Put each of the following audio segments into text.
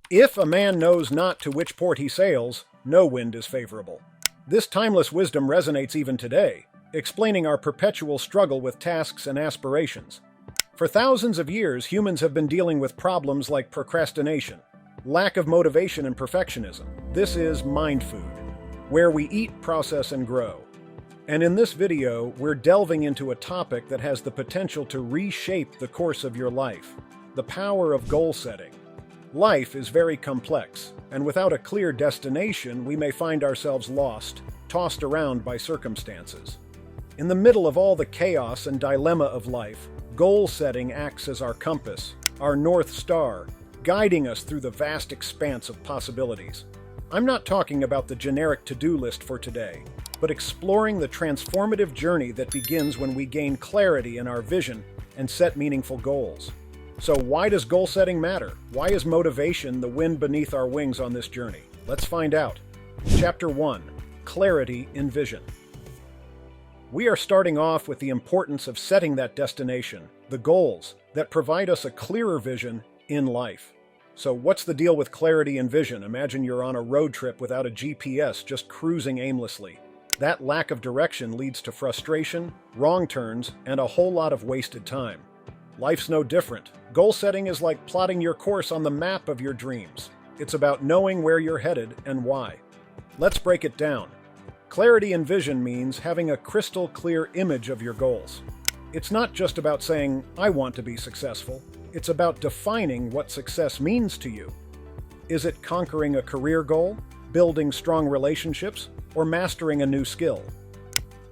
If a man knows not to which port he sails, no wind is favorable. This timeless wisdom resonates even today, explaining our perpetual struggle with tasks and aspirations. For thousands of years, humans have been dealing with problems like procrastination, lack of motivation, and perfectionism. This is mind food, where we eat, process, and grow. And in this video, we're delving into a topic that has the potential to reshape the course of your life: the power of goal setting. Life is very complex, and without a clear destination, we may find ourselves lost, tossed around by circumstances. In the middle of all the chaos and dilemma of life, goal setting acts as our compass, our North Star, guiding us through the vast expanse of possibilities. I'm not talking about the generic to-do list for today, but exploring the transformative journey that begins when we gain clarity in our vision and set meaningful goals. So why does goal setting matter? Why is motivation the wind beneath our wings on this journey? Let's find out. Chapter 1: Clarity in Vision. We are starting off with the importance of setting that destination, the goals that provide us a clearer vision in life. So what's the deal with clarity and vision? Imagine you're on a road trip without a GPS, just cruising aimlessly. That lack of direction leads to frustration, wrong turns, and a whole lot of wasted time. Life's no different. Goal setting is like plotting your course on the map of your dreams. It's about knowing where you're headed and why. Let's break it down. Clarity in vision means having a crystal clear image of your goals. It's not just about saying, "I want to be successful." It's about defining what success means to you. Is it conquering a career goal, building strong relationships, or mastering a new skill?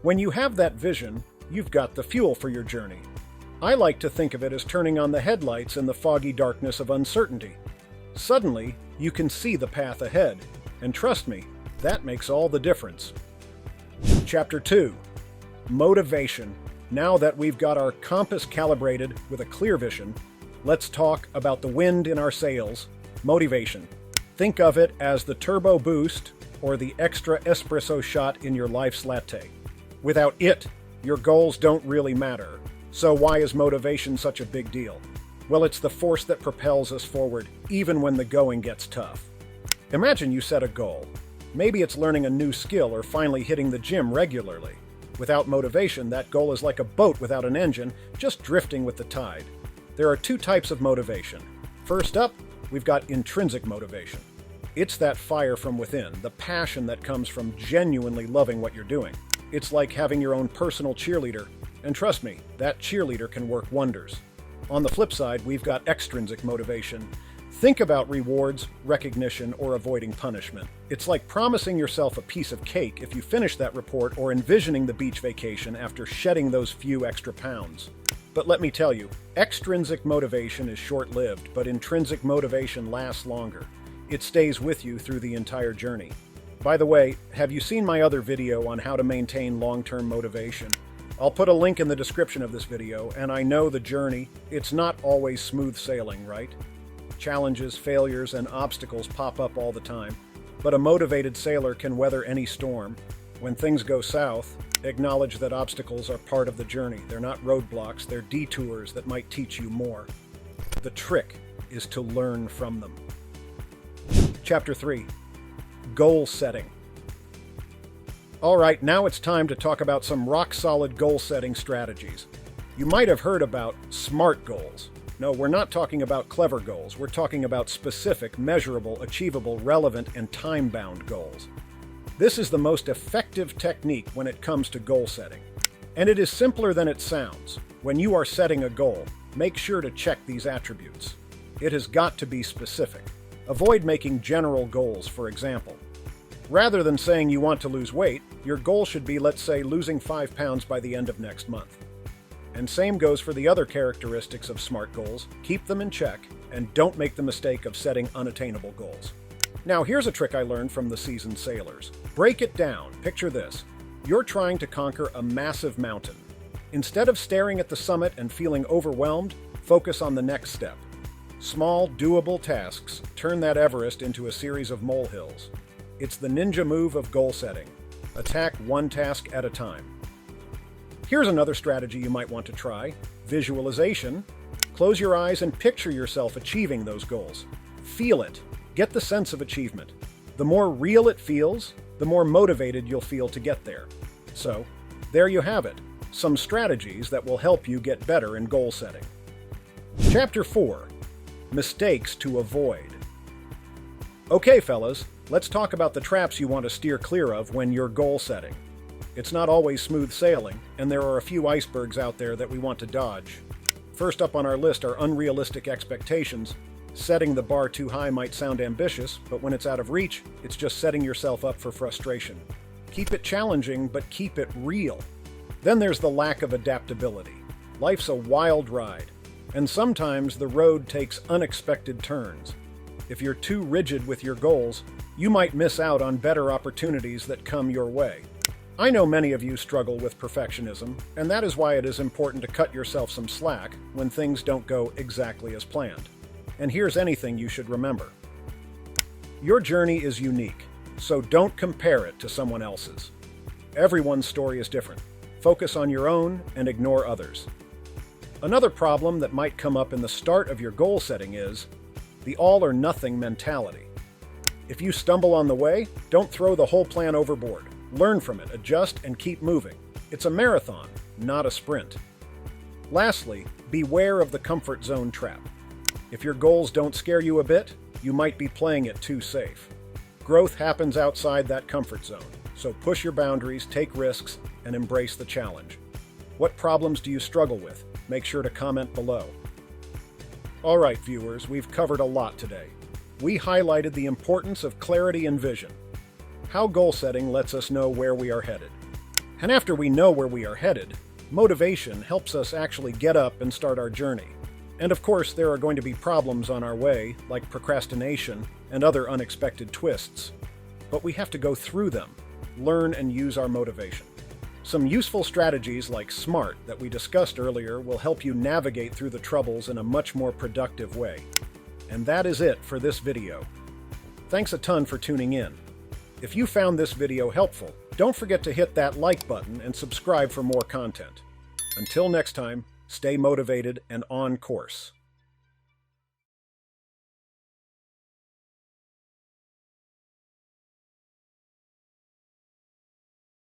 When you have that vision, you've got the fuel for your journey. I like to think of it as turning on the headlights in the foggy darkness of uncertainty. Suddenly, you can see the path ahead, and trust me, that makes all the difference. Chapter 2: Motivation. Now that we've got our compass calibrated with a clear vision, let's talk about the wind in our sails, motivation. Think of it as the turbo boost or the extra espresso shot in your life's latte. Without it, your goals don't really matter. So why is motivation such a big deal? Well, it's the force that propels us forward, even when the going gets tough. Imagine you set a goal. Maybe it's learning a new skill or finally hitting the gym regularly. Without motivation, that goal is like a boat without an engine, just drifting with the tide. There are two types of motivation. First up, we've got intrinsic motivation. It's that fire from within, the passion that comes from genuinely loving what you're doing. It's like having your own personal cheerleader. And trust me, that cheerleader can work wonders. On the flip side, we've got extrinsic motivation. Think about rewards, recognition, or avoiding punishment. It's like promising yourself a piece of cake if you finish that report, or envisioning the beach vacation after shedding those few extra pounds. But let me tell you, extrinsic motivation is short-lived, but intrinsic motivation lasts longer. It stays with you through the entire journey. By the way, have you seen my other video on how to maintain long-term motivation? I'll put a link in the description of this video, and I know the journey, it's not always smooth sailing, right? Challenges, failures, and obstacles pop up all the time, but a motivated sailor can weather any storm. When things go south, acknowledge that obstacles are part of the journey. They're not roadblocks, they're detours that might teach you more. The trick is to learn from them. Chapter 3: Goal Setting. All right, now it's time to talk about some rock-solid goal-setting strategies. You might have heard about SMART goals. No, we're not talking about clever goals. We're talking about specific, measurable, achievable, relevant, and time-bound goals. This is the most effective technique when it comes to goal setting. And it is simpler than it sounds. When you are setting a goal, make sure to check these attributes. It has got to be specific. Avoid making general goals, for example. Rather than saying you want to lose weight, your goal should be, let's say, losing 5 pounds by the end of next month. And same goes for the other characteristics of SMART goals. Keep them in check, and don't make the mistake of setting unattainable goals. Now, here's a trick I learned from the seasoned sailors. Break it down. Picture this. You're trying to conquer a massive mountain. Instead of staring at the summit and feeling overwhelmed, focus on the next step. Small, doable tasks turn that Everest into a series of molehills. It's the ninja move of goal setting. Attack one task at a time. Here's another strategy you might want to try: visualization. Close your eyes and picture yourself achieving those goals. Feel it. Get the sense of achievement. The more real it feels, the more motivated you'll feel to get there. So, there you have it, some strategies that will help you get better in goal setting. Chapter 4. Mistakes to avoid. Okay, fellas, let's talk about the traps you want to steer clear of when you're goal setting. It's not always smooth sailing, and there are a few icebergs out there that we want to dodge. First up on our list are unrealistic expectations. Setting the bar too high might sound ambitious, but when it's out of reach, it's just setting yourself up for frustration. Keep it challenging, but keep it real. Then there's the lack of adaptability. Life's a wild ride, and sometimes the road takes unexpected turns. If you're too rigid with your goals, you might miss out on better opportunities that come your way. I know many of you struggle with perfectionism, and that is why it is important to cut yourself some slack when things don't go exactly as planned. And here's anything you should remember. Your journey is unique, so don't compare it to someone else's. Everyone's story is different. Focus on your own and ignore others. Another problem that might come up in the start of your goal setting is the all-or-nothing mentality. If you stumble on the way, don't throw the whole plan overboard. Learn from it, adjust, and keep moving. It's a marathon, not a sprint. Lastly, beware of the comfort zone trap. If your goals don't scare you a bit, you might be playing it too safe. Growth happens outside that comfort zone, so push your boundaries, take risks, and embrace the challenge. What problems do you struggle with? Make sure to comment below. All right, viewers, we've covered a lot today. We highlighted the importance of clarity and vision, how goal setting lets us know where we are headed. And after we know where we are headed, motivation helps us actually get up and start our journey. And of course, there are going to be problems on our way, like procrastination and other unexpected twists. But we have to go through them, learn and use our motivation. Some useful strategies like SMART that we discussed earlier will help you navigate through the troubles in a much more productive way. And that is it for this video. Thanks a ton for tuning in. If you found this video helpful, don't forget to hit that like button and subscribe for more content. Until next time, stay motivated and on course.